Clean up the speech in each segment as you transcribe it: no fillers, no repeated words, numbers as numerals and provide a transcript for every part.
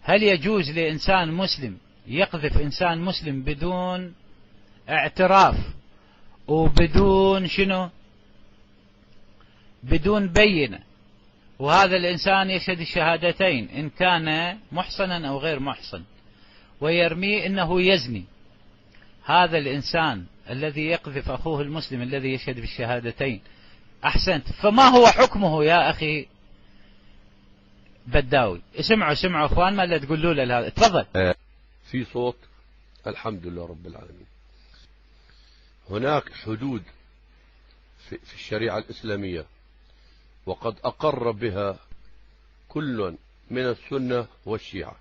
هل يجوز لإنسان مسلم يقذف إنسان مسلم بدون اعتراف وبدون شنو، بدون بينة، وهذا الإنسان يشهد الشهادتين إن كان محصنا أو غير محصن، ويرميه إنه يزني؟ هذا الإنسان الذي يقذف أخوه المسلم الذي يشهد بالشهادتين، أحسنت، فما هو حكمه يا أخي بداوي؟ اسمعوا أخوان ما اللي تقولوا له هذا، تفضل. في صوت. الحمد لله رب العالمين. هناك حدود في الشريعة الإسلامية، وقد أقر بها كل من السنة والشيعة.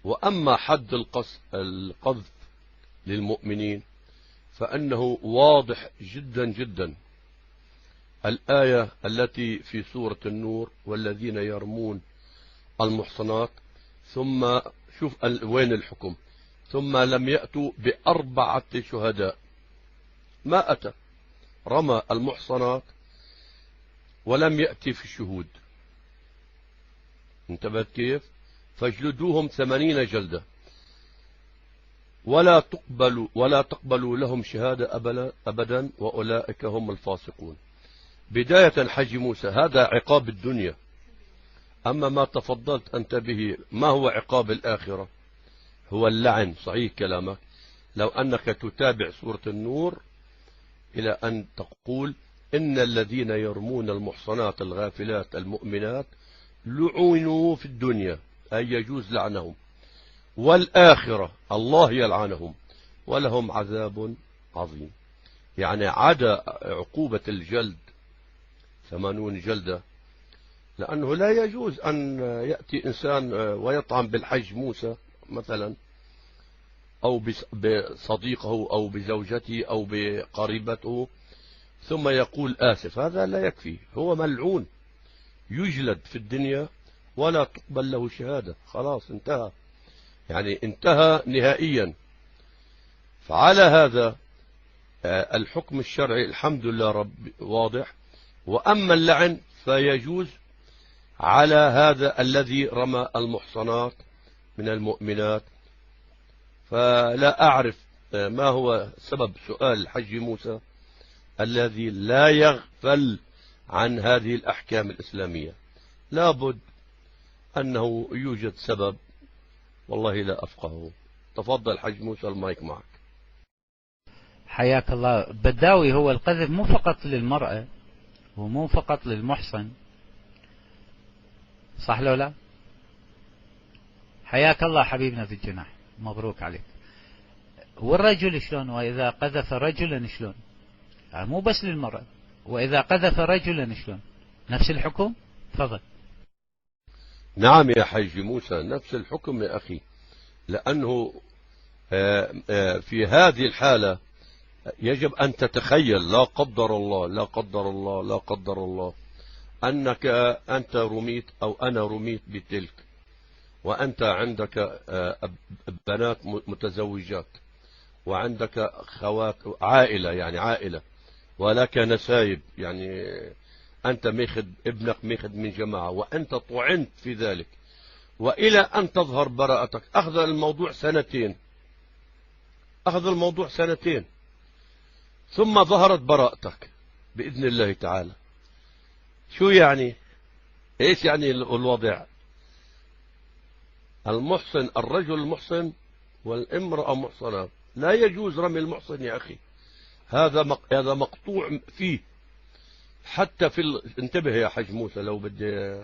وأما حد القذف للمؤمنين فأنه واضح جدا جدا. الآية التي في سورة النور: والذين يرمون المحصنات، ثم شوف وين الحكم: ثم لم يأتوا بأربعة شهداء. ما أتى، رمى المحصنات ولم يأتي في الشهود. انتبهت كيف؟ فاجلدوهم 80 جلدة ولا تقبلوا لهم شهادة أبدا وأولئك هم الفاسقون. بداية حج موسى هذا عقاب الدنيا. أما ما تفضلت أنت به، ما هو عقاب الآخرة؟ هو اللعن. صحيح كلامك. لو أنك تتابع سورة النور إلى أن تقول: إن الذين يرمون المحصنات الغافلات المؤمنات لعنوا في الدنيا، أي يجوز لعنهم، والآخرة الله يلعنهم ولهم عذاب عظيم. يعني عدا عقوبة الجلد 80 جلدة، لأنه لا يجوز أن يأتي إنسان ويطعن بالحج موسى مثلا، أو بصديقه أو بزوجته أو بقريبته، ثم يقول آسف. هذا لا يكفي، هو ملعون، يجلد في الدنيا ولا تقبل له شهادة. خلاص انتهى، يعني انتهى نهائيا. فعلى هذا الحكم الشرعي الحمد لله رب واضح. وأما اللعن فيجوز على هذا الذي رمى المحصنات من المؤمنات. فلا أعرف ما هو سبب سؤال حج موسى الذي لا يغفل عن هذه الأحكام الإسلامية. لابد أنه يوجد سبب، والله لا أفقهه. تفضل حج موسى، المايك معك. حياك الله. بداوي، هو القذف مو فقط للمرأة ومو فقط للمحصن، صح لو لا؟ حياك الله حبيبنا في الجناح، مبروك عليك. والرجل شلون؟ وإذا قذف رجلا شلون؟ يعني مو بس للمرأة، وإذا قذف رجلا شلون؟ نفس الحكم؟ تفضل. نعم يا حج موسى، نفس الحكم يا أخي. لأنه في هذه الحالة يجب أن تتخيل، لا قدر الله لا قدر الله لا قدر الله، أنك أنت رميت أو أنا رميت بتلك، وأنت عندك بنات متزوجات، وعندك خوات، عائلة، يعني عائلة، ولك نسايب، يعني أنت ماخذ ابنك ماخذ من جماعة، وأنت طعنت في ذلك، وإلى أن تظهر براءتك أخذ الموضوع سنتين، أخذ الموضوع سنتين، ثم ظهرت براءتك بإذن الله تعالى. شو يعني؟ إيش يعني الوضع؟ المحصن، الرجل المحصن والامرأة محصنة، لا يجوز رمي المحصن يا أخي. هذا مقطوع فيه. حتى انتبه يا حج موسى، لو بدي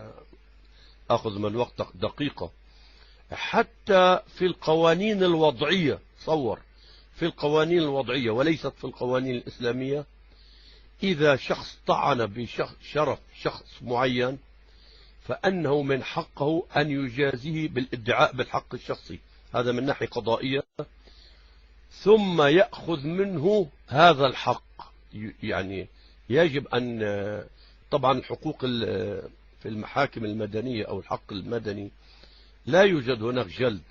أخذ من وقتك دقيقة. حتى في القوانين الوضعية، صور، في القوانين الوضعية وليست في القوانين الإسلامية، إذا شخص طعن بشرف شخص معين فأنه من حقه أن يجازيه بالادعاء بالحق الشخصي، هذا من ناحية قضائية، ثم يأخذ منه هذا الحق. يعني يجب أن، طبعا حقوق في المحاكم المدنية أو الحق المدني لا يوجد هناك جلد،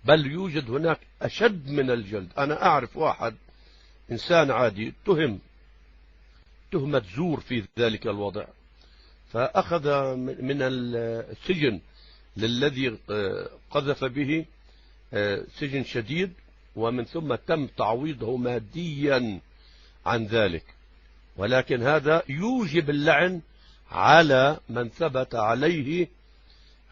بل يوجد هناك أشد من الجلد. أنا أعرف واحد إنسان عادي تهمة زور في ذلك الوضع، فأخذ من السجن للذي قذف به سجن شديد، ومن ثم تم تعويضه ماديا عن ذلك. ولكن هذا يوجب اللعن على من ثبت عليه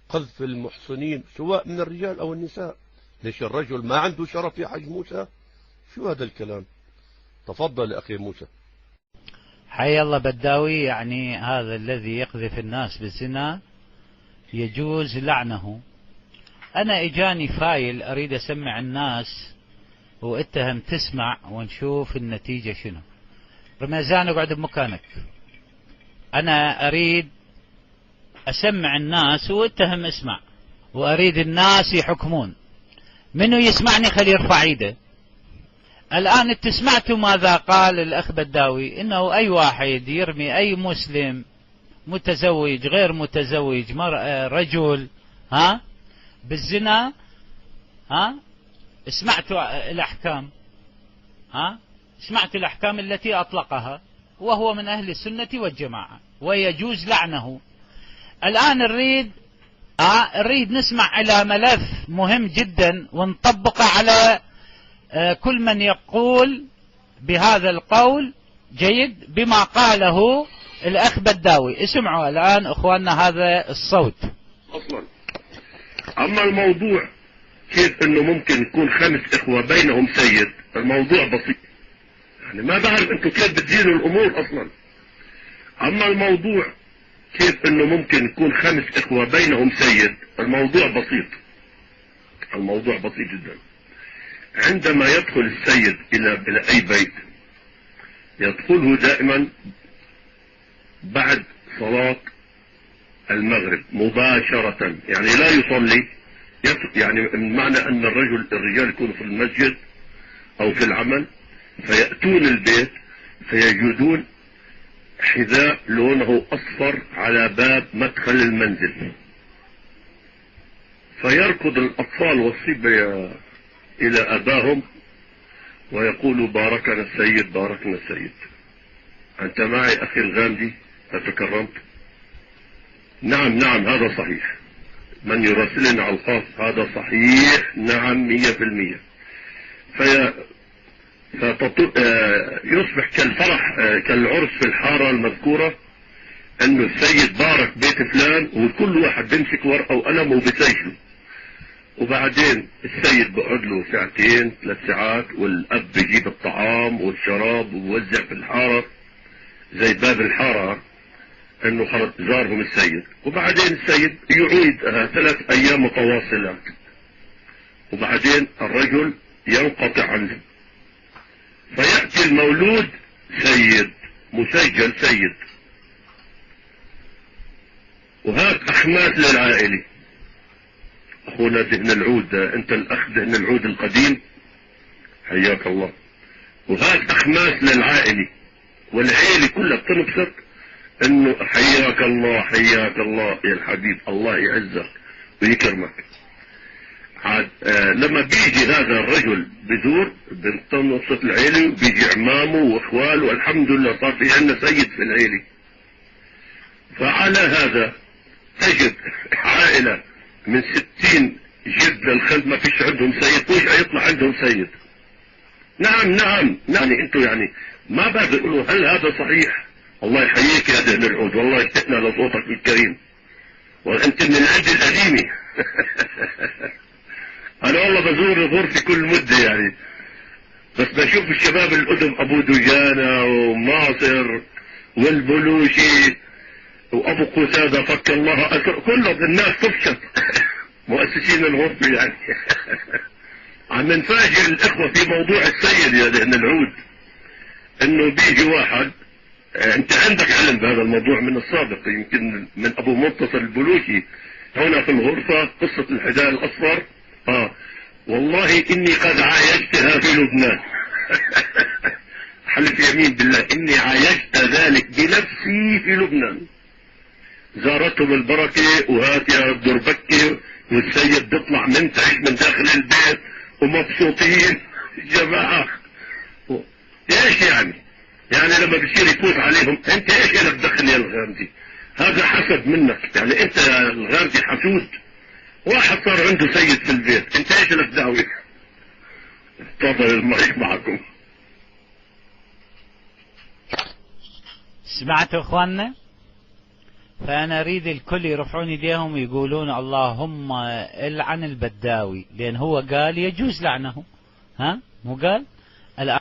قذف المحصنين سواء من الرجال أو النساء. ليش الرجل ما عنده شرف يا حاج موسى؟ شو هذا الكلام؟ تفضل أخي موسى. حي الله بداوي. يعني هذا الذي يقذف الناس بالزنا يجوز لعنه. أنا إجاني فايل أريد أسمع الناس واتهم تسمع ونشوف النتيجة شنو. رمزان اقعد بمكانك. أنا أريد أسمع الناس واتهم اسمع، وأريد الناس يحكمون. منو يسمعني خلي يرفع ايده. الآن انتم سمعتوا ماذا قال الأخ بداوي، إنه أي واحد يرمي أي مسلم متزوج غير متزوج رجل بالزنا، سمعتوا الأحكام، سمعتوا الأحكام التي أطلقها، وهو من أهل السنة والجماعة ويجوز لعنه. الآن نريد نسمع على ملف مهم جدا ونطبقه على كل من يقول بهذا القول جيد بما قاله الأخ بداوي. اسمعوا الآن أخواننا هذا الصوت. أصلا أما الموضوع كيف أنه ممكن يكون 5 إخوة بينهم سيد، الموضوع بسيط. يعني ما بعرف أنتم كيف بتديروا الأمور أصلا. أما الموضوع كيف أنه ممكن يكون 5 إخوة بينهم سيد، الموضوع بسيط. الموضوع بسيط جدا. عندما يدخل السيد إلى أي بيت يدخله دائما بعد صلاة المغرب مباشرة، يعني لا يصلي. يعني معنى أن الرجال يكونوا في المسجد أو في العمل، فيأتون البيت فيجدون حذاء لونه أصفر على باب مدخل المنزل، فيركض الأطفال والصبية إلى أباهم ويقولوا باركنا السيد باركنا السيد. أنت معي أخي الغامدي فتكرمت؟ نعم هذا صحيح. من يراسلنا على الخاص هذا صحيح، نعم 100%. يصبح كالفرح كالعرس في الحارة المذكورة، انه السيد بارك بيت فلان، وكل واحد بيمسك ورقة وقلم وبيسجله. وبعدين السيد بقعد له 2 3 ساعات، والاب بيجيب الطعام والشراب ويوزع في الحارة زي باب الحارة انه خلص زارهم السيد. وبعدين السيد يعيد 3 ايام متواصلات، وبعدين الرجل ينقطع عنه، فيأتي المولود سيد مسجل سيد. وهاك أخماس للعائلة. أخونا دهن العود، أنت الأخ دهن العود القديم حياك الله. وهاك أخماس للعائلة، والعائلة كلها بتنبسط إنه حياك الله حياك الله يا الحبيب، الله يعزك ويكرمك. لما بيجي هذا الرجل بزور بنتنصت العيلة، وبيجي عمامه واخواله، والحمد لله صار في عندنا سيد في العيلة. فعلى هذا تجد عائلة من 60 جد للخلف ما فيش عندهم سيد، فجأة يطلع عندهم سيد. نعم يعني انتوا يعني ما بعد يقولوا هل هذا صحيح؟ الله يحييك يا دهن العود، والله اشتقنا لصوتك الكريم، وانت من العد القديمة. انا والله بزور غرفتي كل مدة يعني، بس بشوف الشباب القدم ابو دجانة وماصر والبلوشي وابو قتادة فك الله أكبر، كل الناس تفشط مؤسسين الغرفة يعني. عم نفاجئ الاخوة في موضوع السيد يا دهن العود، انه بيجي واحد، انت عندك علم بهذا الموضوع من السابق، يمكن من ابو منتصر البلوشي هنا في الغرفة، قصة الحذاء الاصفر. والله اني قد عايشتها في لبنان. حلف يمين بالله اني عايشت ذلك بنفسي في لبنان. زارتهم البركة وهات يا الدربكة، والسيد بيطلع منتعش من داخل البيت ومبسوطين جماعة. ايش يعني لما بصير يفوت عليهم، انت ايش لك دخل يا الغامدي؟ هذا حسد منك، يعني انت يا الغامدي حسود، واحد صار عنده سيد في البيت، انت ايش لك دعوة؟ تفضل المايك معكم. سمعتوا اخواننا؟ فانا اريد الكل يرفعون ايديهم ويقولون اللهم العن البداوي، لان هو قال يجوز لعنه. ها مو قال؟ الآن